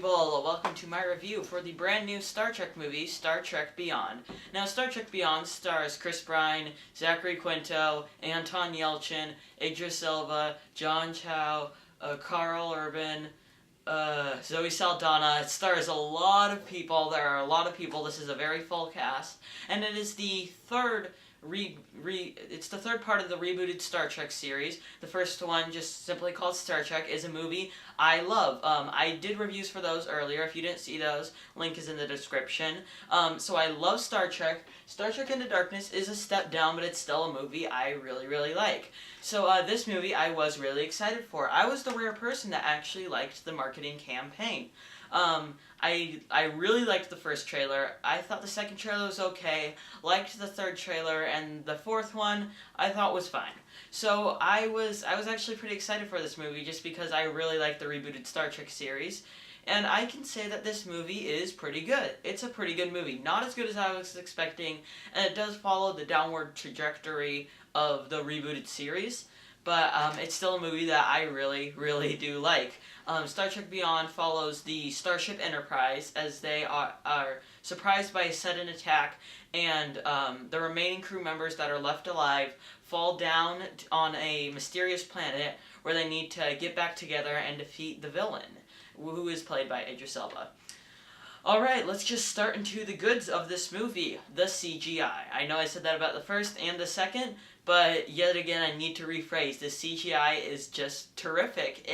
people, welcome to my review for the brand new Star Trek movie, Star Trek Beyond. Now, Star Trek Beyond stars Chris Pine, Zachary Quinto, Anton Yelchin, Idris Elba, John Chow, Carl Urban, Zoe Saldana. It stars a lot of people. There are a lot of people. This is a very full cast, and it is the third it's the third part of the rebooted Star Trek series. The first one, just simply called Star Trek, is a movie I love. I did reviews for those earlier. If you didn't see those, link is in the description. So I love Star Trek. Star Trek Into Darkness is a step down, but it's still a movie I really, really like. So this movie I was really excited for. I was the rare person that actually liked the marketing campaign. I really liked the first trailer. I thought the second trailer was okay. Liked the third trailer, and the fourth one I thought was fine. So I was actually pretty excited for this movie just because I really like the rebooted Star Trek series. And I can say that this movie is pretty good. It's a pretty good movie. Not as good as I was expecting, and it does follow the downward trajectory of the rebooted series. But it's still a movie that I really, really do like. Star Trek Beyond follows the Starship Enterprise as they are surprised by a sudden attack, and the remaining crew members that are left alive fall down on a mysterious planet where they need to get back together and defeat the villain, who is played by Idris Elba. Alright, let's just start into the goods of this movie, the CGI. I know I said that about the first and the second, but yet again I need to rephrase. The CGI is just terrific.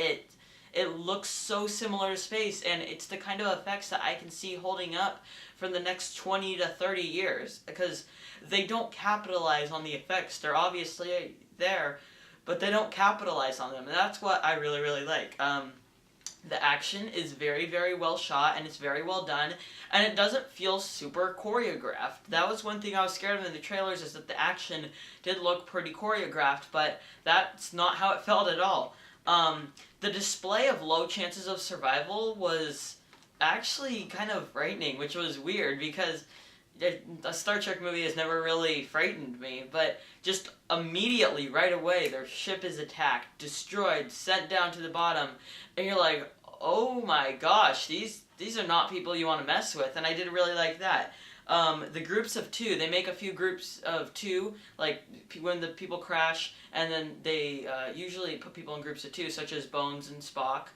It looks so similar to space, and it's the kind of effects that I can see holding up for the next 20 to 30 years, because they don't capitalize on the effects. They're obviously there, but they don't capitalize on them, and that's what I really, really like. The action is very, very well shot, and it's very well done, and it doesn't feel super choreographed. That was one thing I was scared of in the trailers, is that the action did look pretty choreographed, but that's not how it felt at all. The display of low chances of survival was actually kind of frightening, which was weird because a Star Trek movie has never really frightened me, but just immediately, right away, their ship is attacked, destroyed, sent down to the bottom, and you're like, oh my gosh, these are not people you want to mess with, and I did really like that. The groups of two, they make a few groups of two, like when the people crash, and then they usually put people in groups of two, such as Bones and Spock,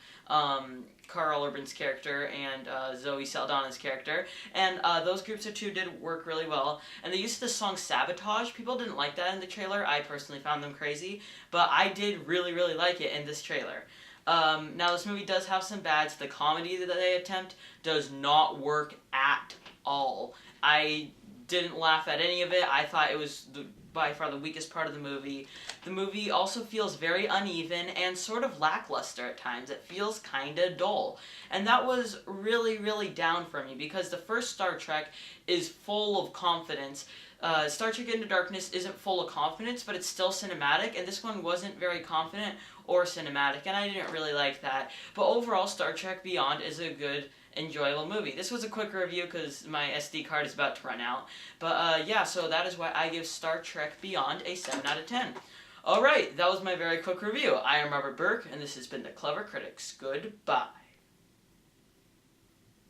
Carl Urban's character, and Zoe Saldana's character, and those groups of two did work really well. And the use of the song Sabotage, people didn't like that in the trailer. I personally found them crazy, but I did really, really like it in this trailer. Now this movie does have some bads. The comedy that they attempt does not work at all. I didn't laugh at any of it. I thought it was by far the weakest part of the movie. The movie also feels very uneven and sort of lackluster at times. It feels kinda dull. And that was really, really down for me because the first Star Trek is full of confidence. Star Trek Into Darkness isn't full of confidence, but it's still cinematic, and this one wasn't very confident or cinematic, and I didn't really like that. But overall, Star Trek Beyond is a good, enjoyable movie. This was a quick review because my SD card is about to run out. But yeah, so that is why I give Star Trek Beyond a 7 out of 10. Alright, that was my very quick review. I am Robert Burke, and this has been The Clever Critics. Goodbye.